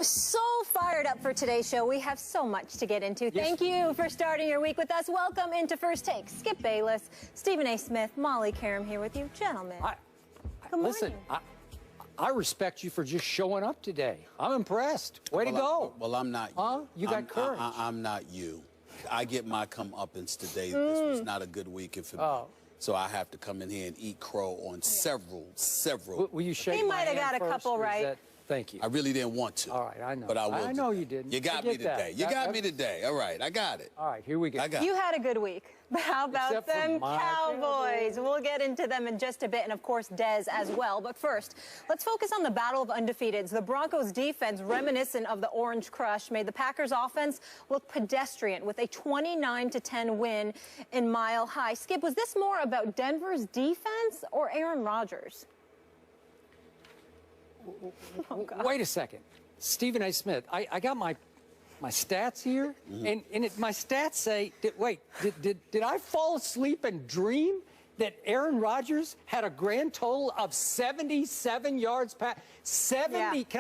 So fired up for today's show. We have so much to get into. Thank you for starting your week with us. Welcome into First Take. Skip Bayless, Stephen A. Smith, Molly Karam here with you. Gentlemen, good morning. Listen, I respect you for just showing up today. I'm impressed. Way to go. Well, I'm not you. Huh? You got courage. I'm not you. I get my comeuppance today. This was not a good weekend for me. So I have to come in here and eat crow on several. Will you shake He my might have hand got a couple right. Thank you. I really didn't want to. All right, I know. But I will. I know you didn't. You got me today. You got me today. All right, I got it. All right, here we go. I got it. You had a good week. But how about Except for them my Cowboys? We'll get into them in just a bit, and of course, Dez as well. But first, let's focus on the battle of undefeateds. The Broncos defense, reminiscent of the Orange Crush, made the Packers offense look pedestrian with a 29-10 win in Mile High. Skip, was this more about Denver's defense or Aaron Rodgers? Oh, wait a second. Stephen A. Smith, I got my stats here, and my stats say, did I fall asleep and dream that Aaron Rodgers had a grand total of 77 yards can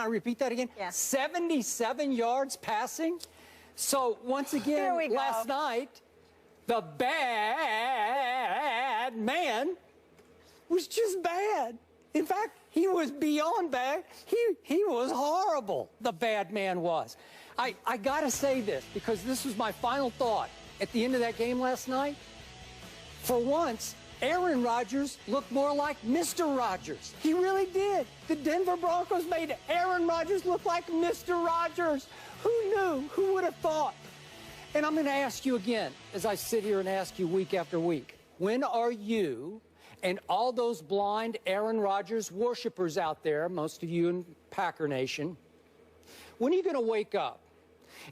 I repeat that again? Yeah. 77 yards passing. So once again, last night, the bad man was just bad. In fact, he was beyond bad. He was horrible, the bad man was. I got to say this because this was my final thought at the end of that game last night. For once, Aaron Rodgers looked more like Mr. Rodgers. He really did. The Denver Broncos made Aaron Rodgers look like Mr. Rodgers. Who knew? Who would have thought? And I'm going to ask you again, as I sit here and ask you week after week, when are you and all those blind Aaron Rodgers worshipers out there, most of you in Packer Nation, when are you going to wake up?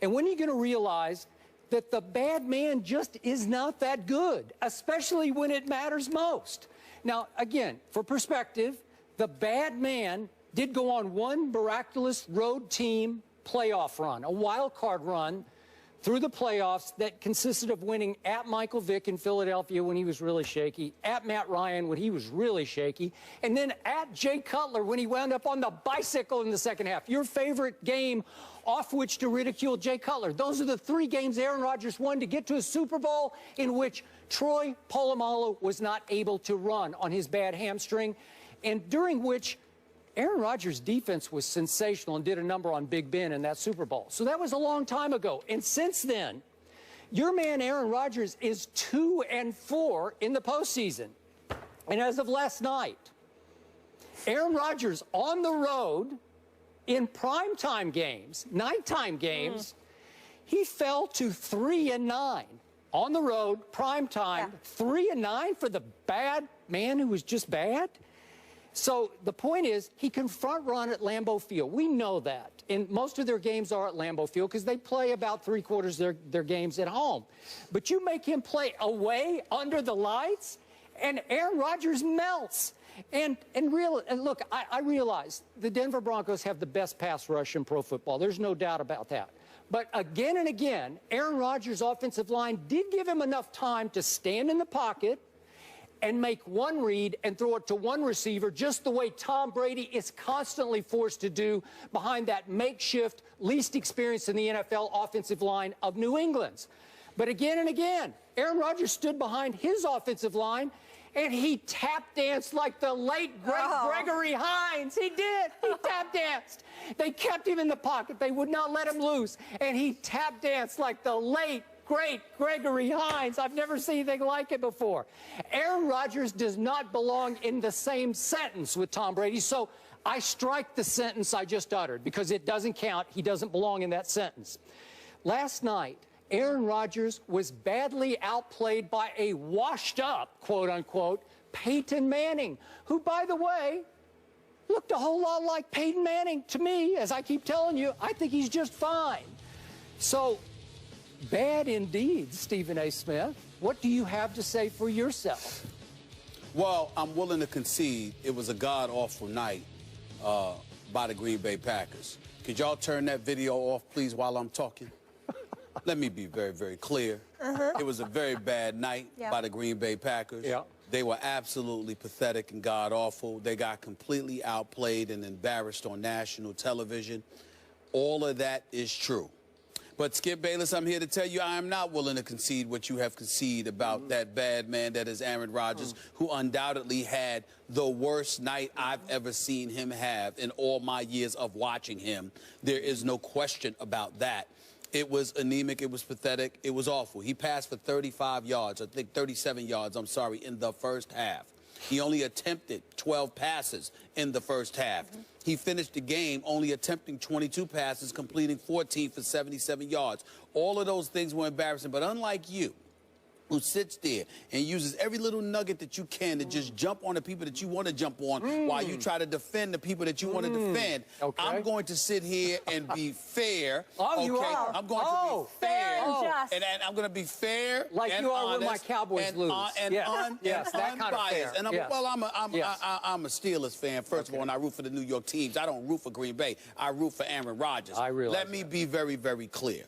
And when are you going to realize that the bad man just is not that good, especially when it matters most? Now, again, for perspective, the bad man did go on one miraculous road team playoff run, a wild card run through the playoffs that consisted of winning at Michael Vick in Philadelphia when he was really shaky, at Matt Ryan when he was really shaky, and then at Jay Cutler when he wound up on the bicycle in the second half. Your favorite game off which to ridicule Jay Cutler. Those are the three games Aaron Rodgers won to get to a Super Bowl in which Troy Polamalu was not able to run on his bad hamstring, and during which Aaron Rodgers' defense was sensational and did a number on Big Ben in that Super Bowl. So that was a long time ago. And since then, your man Aaron Rodgers is 2-4 in the postseason. And as of last night, Aaron Rodgers on the road in primetime games, nighttime games, he fell to 3-9 on the road, primetime, 3-9 for the bad man who was just bad. So the point is, he can front run at Lambeau Field. We know that. And most of their games are at Lambeau Field because they play about three-quarters of their games at home. But you make him play away under the lights, and Aaron Rodgers melts. And look, I realize the Denver Broncos have the best pass rush in pro football. There's no doubt about that. But again and again, Aaron Rodgers' offensive line did give him enough time to stand in the pocket and make one read and throw it to one receiver, just the way Tom Brady is constantly forced to do behind that makeshift, least experienced in the NFL offensive line of New England's. But again and again, Aaron Rodgers stood behind his offensive line, and he tap danced like the late, great Gregory Hines. He did. He tap danced. They kept him in the pocket. They would not let him loose. And he tap danced like the late, great Gregory Hines. I've never seen anything like it before. Aaron Rodgers does not belong in the same sentence with Tom Brady, so I strike the sentence I just uttered because it doesn't count. He doesn't belong in that sentence. Last night, Aaron Rodgers was badly outplayed by a washed-up, quote-unquote, Peyton Manning, who, by the way, looked a whole lot like Peyton Manning to me. As I keep telling you, I think he's just fine. So, bad indeed, Stephen A. Smith. What do you have to say for yourself? Well, I'm willing to concede it was a god-awful night by the Green Bay Packers. Could y'all turn that video off, please, while I'm talking? Let me be very, very clear. It was a very bad night by the Green Bay Packers. They were absolutely pathetic and god-awful. They got completely outplayed and embarrassed on national television. All of that is true. But, Skip Bayless, I'm here to tell you I am not willing to concede what you have conceded about that bad man that is Aaron Rodgers, who undoubtedly had the worst night I've ever seen him have in all my years of watching him. There is no question about that. It was anemic. It was pathetic. It was awful. He passed for 35 yards, I think 37 yards, I'm sorry, in the first half. He only attempted 12 passes in the first half. He finished the game only attempting 22 passes, completing 14 for 77 yards. All of those things were embarrassing, but unlike you, who sits there and uses every little nugget that you can to just jump on the people that you want to jump on while you try to defend the people that you want to defend. Okay. I'm going to sit here and be fair. Oh, you are? I'm going to be fair. and just. And I'm going to be fair Like and you are honest when my Cowboys lose. And Yes, that kind of unbiased. fair. And Yes. well, I'm a Steelers fan, first of all, and I root for the New York teams. I don't root for Green Bay. I root for Aaron Rodgers. I realize Let me be very, very clear.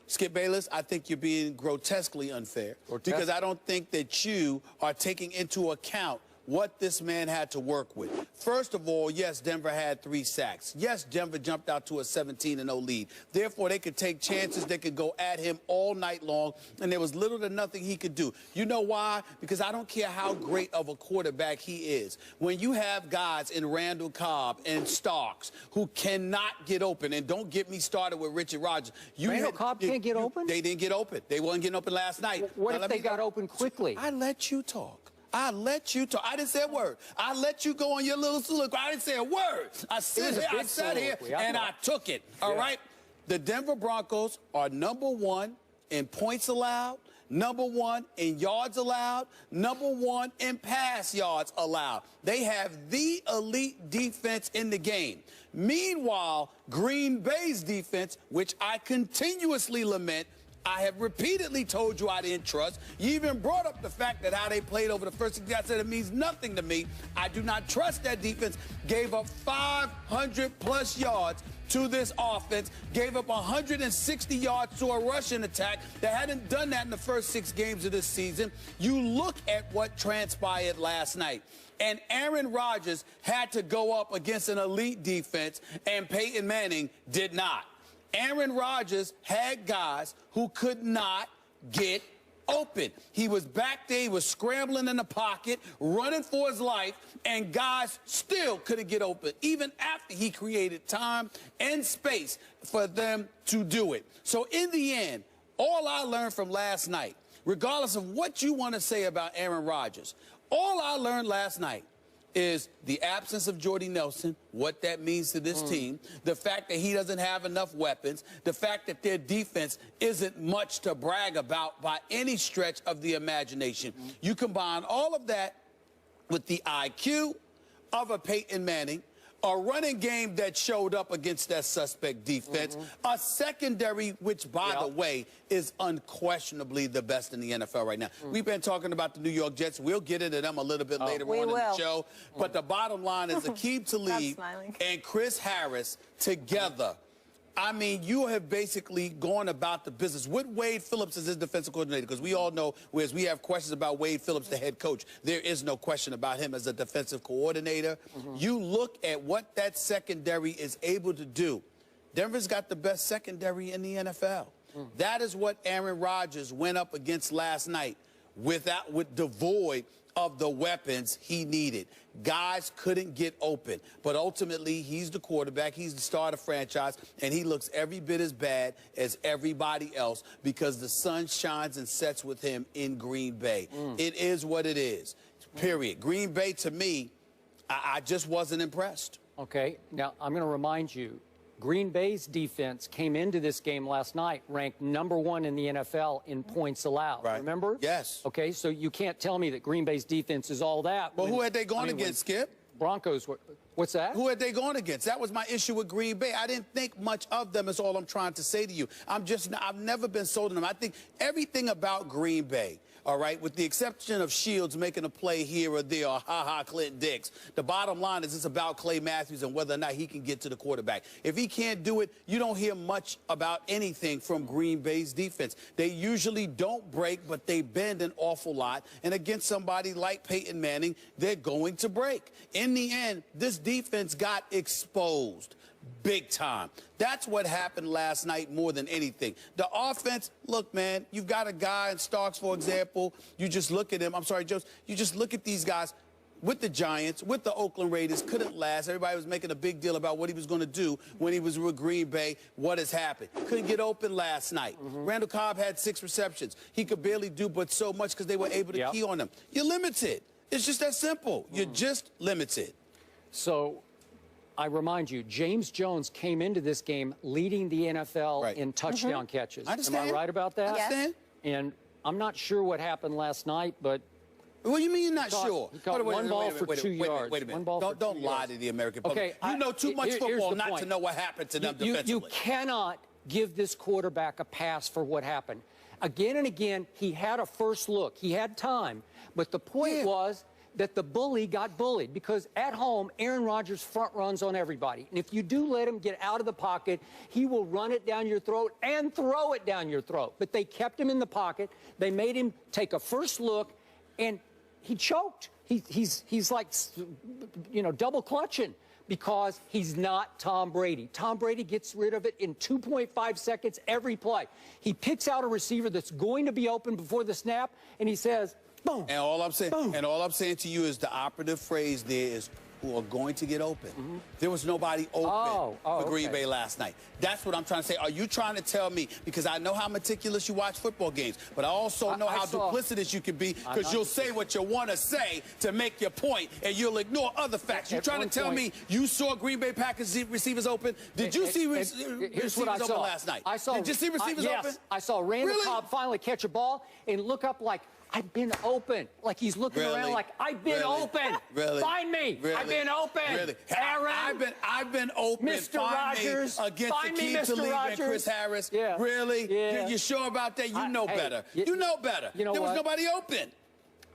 Skip Bayless, I think you're being grotesquely unfair because I don't think that you are taking into account what this man had to work with. First of all, yes, Denver had 3 sacks. Yes, Denver jumped out to a 17-0 lead. Therefore, they could take chances. They could go at him all night long, and there was little to nothing he could do. You know why? Because I don't care how great of a quarterback he is. When you have guys in Randall Cobb and Starks who cannot get open, and don't get me started with Richard Rodgers. Randall Cobb can't get open? They didn't get open. They weren't getting open last night. What if they got open quickly? I let you talk. I let you talk. I didn't say a word. I let you go on your little soliloquy. I didn't say a word. I sat here and I took it. All right? The Denver Broncos are #1 in points allowed, #1 in yards allowed, #1 in pass yards allowed. They have the elite defense in the game. Meanwhile, Green Bay's defense, which I continuously lament, I have repeatedly told you I didn't trust. You even brought up the fact that how they played over the first 6 games. I said it means nothing to me. I do not trust that defense. Gave up 500-plus yards to this offense. Gave up 160 yards to a rushing attack that hadn't done that in the first 6 games of this season. You look at what transpired last night. And Aaron Rodgers had to go up against an elite defense, and Peyton Manning did not. Aaron Rodgers had guys who could not get open. He was back there, he was scrambling in the pocket, running for his life, and guys still couldn't get open, even after he created time and space for them to do it. So in the end, all I learned from last night, regardless of what you want to say about Aaron Rodgers, all I learned last night is the absence of Jordy Nelson, what that means to this team, the fact that he doesn't have enough weapons, the fact that their defense isn't much to brag about by any stretch of the imagination. You combine all of that with the IQ of a Peyton Manning, a running game that showed up against that suspect defense, a secondary which, by the way, is unquestionably the best in the NFL right now. We've been talking about the New York Jets. We'll get into them a little bit later on in the show. But the bottom line is Aqib Talib and Chris Harris together. I mean, you have basically gone about the business with Wade Phillips as his defensive coordinator, because we all know, whereas we have questions about Wade Phillips, the head coach, there is no question about him as a defensive coordinator. You look at what that secondary is able to do. Denver's got the best secondary in the NFL. That is what Aaron Rodgers went up against last night, devoid of the weapons he needed. Guys couldn't get open. But ultimately, he's the quarterback. He's the star of the franchise. And he looks every bit as bad as everybody else because the sun shines and sets with him in Green Bay. It is what it is, period. Green Bay, to me, I just wasn't impressed. Okay. Now, I'm going to remind you, Green Bay's defense came into this game last night ranked #1 in the NFL in points allowed. Right. Remember? Yes. Okay, so you can't tell me that Green Bay's defense is all that. Well, who had they gone against, Skip? Broncos. What's that? Who had they gone against? That was my issue with Green Bay. I didn't think much of them is all I'm trying to say to you. I've never been sold on them. I think everything about Green Bay, all right, with the exception of Shields making a play here or there, or ha-ha Clint Dix, the bottom line is it's about Clay Matthews and whether or not he can get to the quarterback. If he can't do it, you don't hear much about anything from Green Bay's defense. They usually don't break, but they bend an awful lot. And against somebody like Peyton Manning, they're going to break. In the end, this defense got exposed. big time. That's what happened last night more than anything. The offense, look, man, you've got a guy in Starks, for example. You just look at him. I'm sorry, Joe. You just look at these guys. With the Giants, with the Oakland Raiders, couldn't last. Everybody was making a big deal about what he was going to do when he was with Green Bay. What has happened? Couldn't get open last night. Randall Cobb had 6 receptions. He could barely do but so much because they were able to key on him. You're limited. It's just that simple. You're just limited. So I remind you, James Jones came into this game leading the NFL in touchdown catches. I understand. Am I right about that? I understand. And I'm not sure what happened last night, but... What do you mean you're not sure? He caught one ball for 2 yards. Wait a minute. Don't lie to the American public. Okay, you know too much football not to know what happened to them defensively. You cannot give this quarterback a pass for what happened. Again and again, he had a first look. He had time. But the point was that the bully got bullied because at home, Aaron Rodgers front runs on everybody. And if you do let him get out of the pocket, he will run it down your throat and throw it down your throat. But they kept him in the pocket. They made him take a first look, and he choked. He's like, you know, double clutching because he's not Tom Brady. Tom Brady gets rid of it in 2.5 seconds every play. He picks out a receiver that's going to be open before the snap, and he says, boom. And all I'm saying, boom. and all I'm saying to you is the operative phrase there is who are going to get open. There was nobody open for Green Bay last night. That's what I'm trying to say. Are you trying to tell me, because I know how meticulous you watch football games, but I also know how duplicitous you can be because you'll say what you want to say to make your point, and you'll ignore other facts. You're trying to tell me you saw Green Bay Packers receivers open? Did you see receivers open last night? Did you see receivers open? Yes, I saw Randall Cobb finally catch a ball and look up like, I've been open. Like he's looking around like, I've been open. Find me. I've been open. Aaron. I've been open. Mr. Rogers. Against Akeem Talib and Chris Harris. Really? You sure about that? You know better. You know better. You know there was nobody open.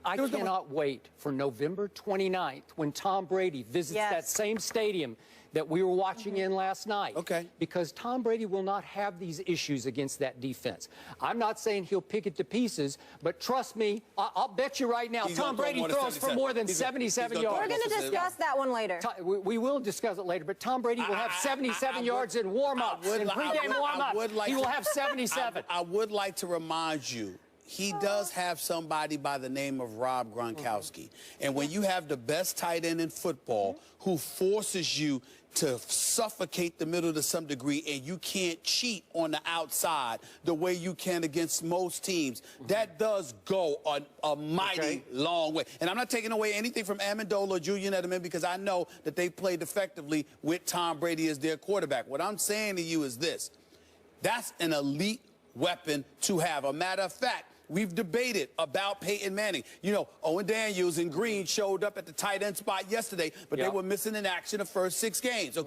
I cannot wait for November 29th when Tom Brady visits that same stadium that we were watching in last night. Because Tom Brady will not have these issues against that defense. I'm not saying he'll pick it to pieces, but trust me, I'll bet you right now, Tom Brady throws for more than 77 yards. We're going to discuss that one later. We will discuss it later, but Tom Brady will have 77 yards in warm-ups, in pregame warm-ups. He will have 77. I would like to remind you, he does have somebody by the name of Rob Gronkowski. And when you have the best tight end in football who forces you to suffocate the middle to some degree, and you can't cheat on the outside the way you can against most teams, that does go a mighty long way. And I'm not taking away anything from Amendola or Julian Edelman because I know that they played effectively with Tom Brady as their quarterback. What I'm saying to you is this. That's an elite weapon to have. A matter of fact, we've debated about Peyton Manning. You know, Owen Daniels and Green showed up at the tight end spot yesterday, but they were missing in action the first 6 games,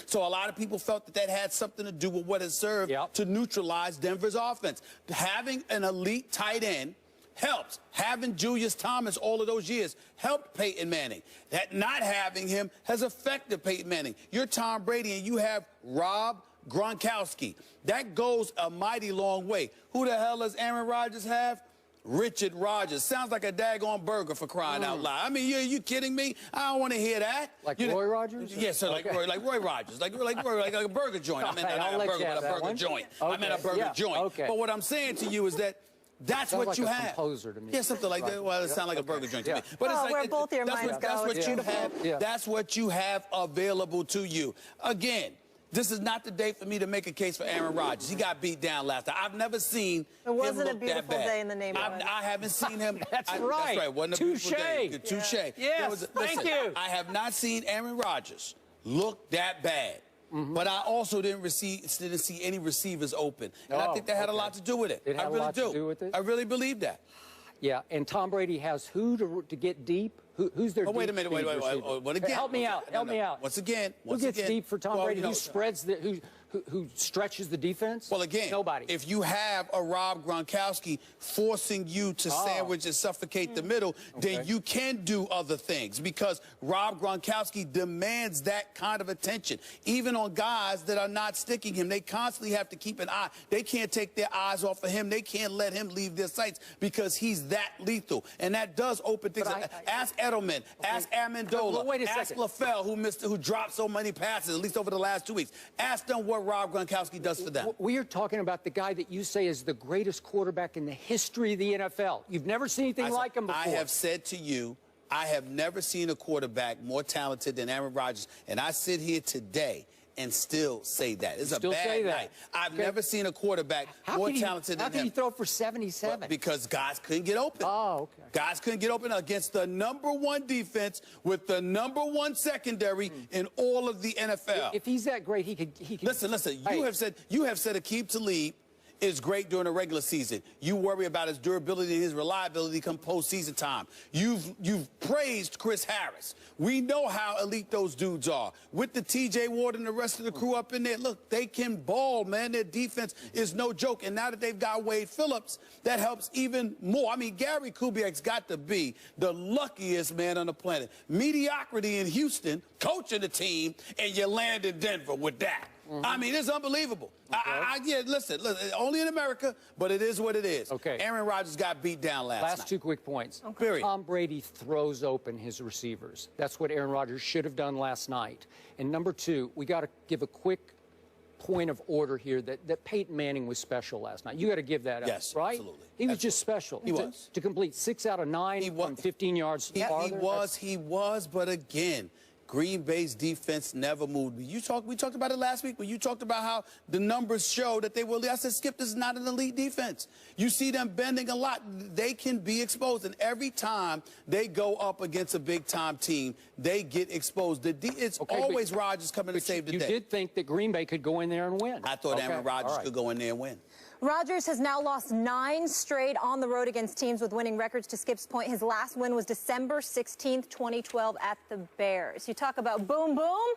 So a lot of people felt that had something to do with what has served to neutralize Denver's offense. Having an elite tight end helps. Having Julius Thomas all of those years helped Peyton Manning. That not having him has affected Peyton Manning. You're Tom Brady and you have Rob Gronkowski. That goes a mighty long way. Who the hell does Aaron Rodgers have? Richard Rodgers. Sounds like a daggone burger for crying out loud. I mean, are you kidding me? I don't want to hear that. Like Roy Rodgers? Yes, sir, like Roy Rodgers. Like a burger joint. I meant a burger joint. I meant a burger joint. But what I'm saying to you is that that's what like you a have. Composer to me. Yeah, something like that. Well, it sounds like a burger joint to me. But well, it's like, where both your minds that's go. what you have. That's what you have available to you. Again, this is not the day for me to make a case for Aaron Rodgers. He got beat down last time. I've never seen him look that bad. It wasn't a beautiful day in the neighborhood. I haven't seen him. That's right. Wasn't a beautiful day. Touche. Yes, thank you. I have not seen Aaron Rodgers look that bad. But I also didn't see any receivers open. And I think that had a lot to do with it. It had I really a lot to do with it? I really believe that. Yeah, and Tom Brady has who to get deep? Who's their deep? Wait a minute, wait. Again, help me out. Help me out. Once again. Who gets deep for Tom Brady? Who spreads the who stretches the defense? Well, again, nobody. If you have a Rob Gronkowski forcing you to sandwich and suffocate the middle, then you can do other things because Rob Gronkowski demands that kind of attention. Even on guys that are not sticking him, they constantly have to keep an eye. They can't take their eyes off of him. They can't let him leave their sights because he's that lethal. And that does open things up. Ask Edelman, ask Amendola, ask LaFell, who dropped so many passes, at least over the last 2 weeks. Ask them what Rob Gronkowski does for them. We are talking about the guy that you say is the greatest quarterback in the history of the NFL. You've never seen anything like him before. I have said to you, I have never seen a quarterback more talented than Aaron Rodgers, and I sit here today and still say that. It's a bad night. I've never seen a quarterback more talented than him. How can he throw for 77? Well, because guys couldn't get open. Oh, okay. Guys couldn't get open against the #1 defense with the #1 secondary in all of the NFL. If he's that great, he could. Listen. You have said Aqib Talib is great during the regular season. You worry about his durability and his reliability come postseason time. You've praised Chris Harris. We know how elite those dudes are. With the TJ Ward and the rest of the crew up in there, look, they can ball, man. Their defense is no joke. And now that they've got Wade Phillips, that helps even more. I mean, Gary Kubiak's got to be the luckiest man on the planet. Mediocrity in Houston, coaching the team, and you land in Denver with that. I mean, it's unbelievable. Yeah, listen, only in America, but it is what it is. Okay. Aaron Rodgers got beat down last night. Last 2 quick points. Period. Tom Brady throws open his receivers. That's what Aaron Rodgers should have done last night. And number 2, we got to give a quick point of order here that Peyton Manning was special last night. You got to give that up, yes, right? Absolutely. He was just special. He was. To complete 6 out of 9 from 15 yards farther. He was, but again, Green Bay's defense never moved. We talked about it last week when you talked about how the numbers show that they will. I said, Skip, this is not an elite defense. You see them bending a lot. They can be exposed. And every time they go up against a big-time team, they get exposed. It's always Rodgers coming to save the day. You did think that Green Bay could go in there and win. I thought Aaron Rodgers could go in there and win. Rodgers has now lost 9 straight on the road against teams with winning records. To Skip's point, his last win was December 16th, 2012 at the Bears. You talk about boom, boom.